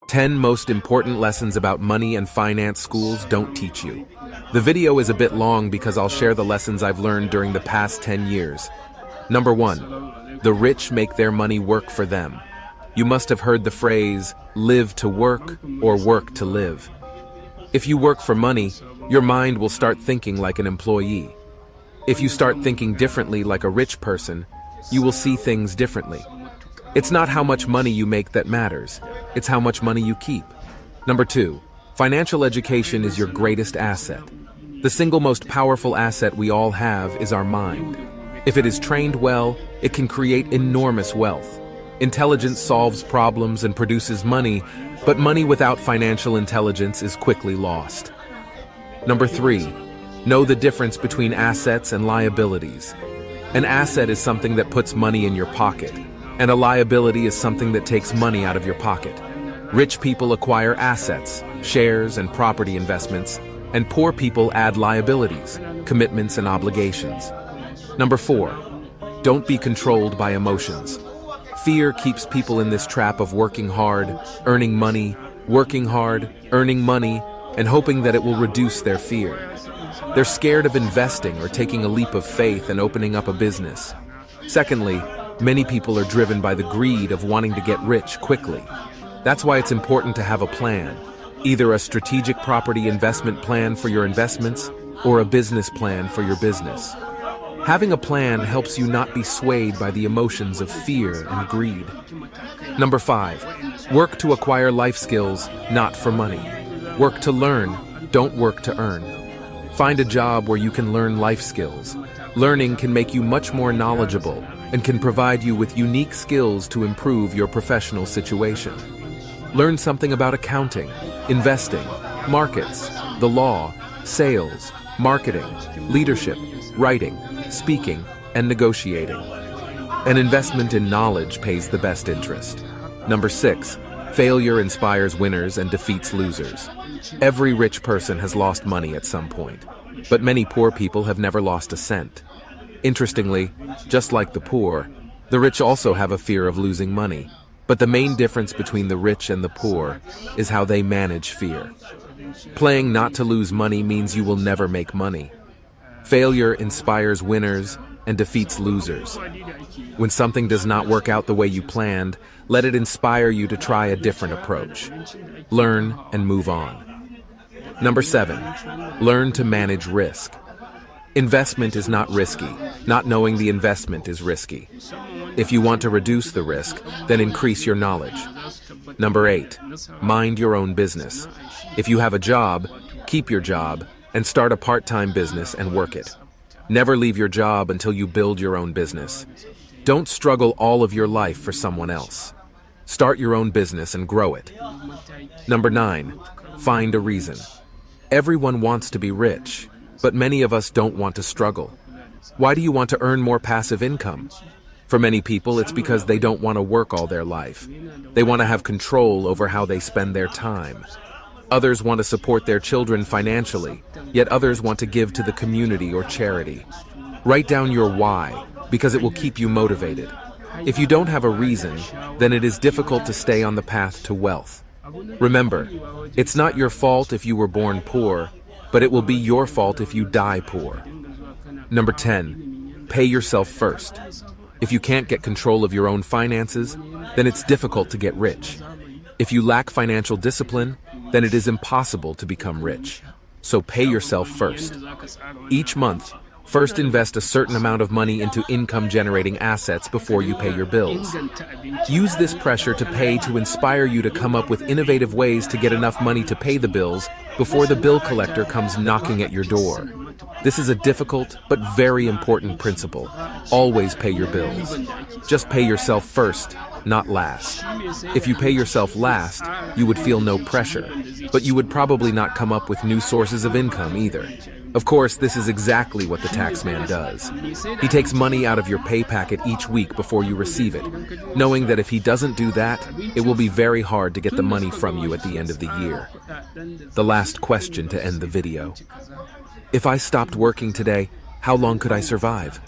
10 most important lessons about money and finance schools don't teach you. The video is a bit long because I'll share the lessons I've learned during the past 10 years. Number 1. The rich make their money work for them. You must have heard the phrase, live to work or work to live. If you work for money, your mind will start thinking like an employee. If you start thinking differently like a rich person, you will see things differently. It's not how much money you make that matters, it's how much money you keep. Number 2. Financial education is your greatest asset. The single most powerful asset we all have is our mind. If it is trained well, it can create enormous wealth. Intelligence solves problems and produces money, but money without financial intelligence is quickly lost. Number 3. Know the difference between assets and liabilities. An asset is something that puts money in your pocket, and a liability is something that takes money out of your pocket. Rich people acquire assets, shares, and property investments, and poor people add liabilities, commitments, and obligations. Number 4. Don't be controlled by emotions. Fear keeps people in this trap of working hard, earning money, working hard, earning money, and hoping that it will reduce their fear. They're scared of investing or taking a leap of faith and opening up a business. Secondly, many people are driven by the greed of wanting to get rich quickly. That's why it's important to have a plan, either a strategic property investment plan for your investments or a business plan for your business. Having a plan helps you not be swayed by the emotions of fear and greed. Number 5. Work to acquire life skills, not for money. Work to learn, don't work to earn. Find a job where you can learn life skills. Learning can make you much more knowledgeable and can provide you with unique skills to improve your professional situation. Learn something about accounting, investing, markets, the law, sales, marketing, leadership, writing, speaking, and negotiating. An investment in knowledge pays the best interest. Number 6. Failure inspires winners and defeats losers. Every rich person has lost money at some point, but many poor people have never lost a cent. Interestingly, just like the poor, the rich also have a fear of losing money. But the main difference between the rich and the poor is how they manage fear. Playing not to lose money means you will never make money. Failure inspires winners and defeats losers. When something does not work out the way you planned, let it inspire you to try a different approach. Learn and move on. Number 7. Learn to manage risk. Investment is not risky. Not knowing the investment is risky. If you want to reduce the risk, then increase your knowledge. Number 8. Mind your own business. If you have a job, keep your job and start a part-time business and work it. Never leave your job until you build your own business. Don't struggle all of your life for someone else. Start your own business and grow it. Number 9. Find a reason. Everyone wants to be rich, but many of us don't want to struggle. Why do you want to earn more passive income? For many people, it's because they don't want to work all their life. They want to have control over how they spend their time. Others want to support their children financially, yet others want to give to the community or charity. Write down your why, because it will keep you motivated. If you don't have a reason, then it is difficult to stay on the path to wealth. Remember, it's not your fault if you were born poor, but it will be your fault if you die poor. Number 10. Pay yourself first. If you can't get control of your own finances, then it's difficult to get rich. If you lack financial discipline, then it is impossible to become rich. So pay yourself first. Each month, first invest a certain amount of money into income-generating assets before you pay your bills. Use this pressure to pay to inspire you to come up with innovative ways to get enough money to pay the bills before the bill collector comes knocking at your door. This is a difficult but very important principle. Always pay your bills. Just pay yourself first, not last. If you pay yourself last, you would feel no pressure, but you would probably not come up with new sources of income either. Of course, this is exactly what the taxman does. He takes money out of your pay packet each week before you receive it, knowing that if he doesn't do that, it will be very hard to get the money from you at the end of the year. The last question to end the video. If I stopped working today, how long could I survive?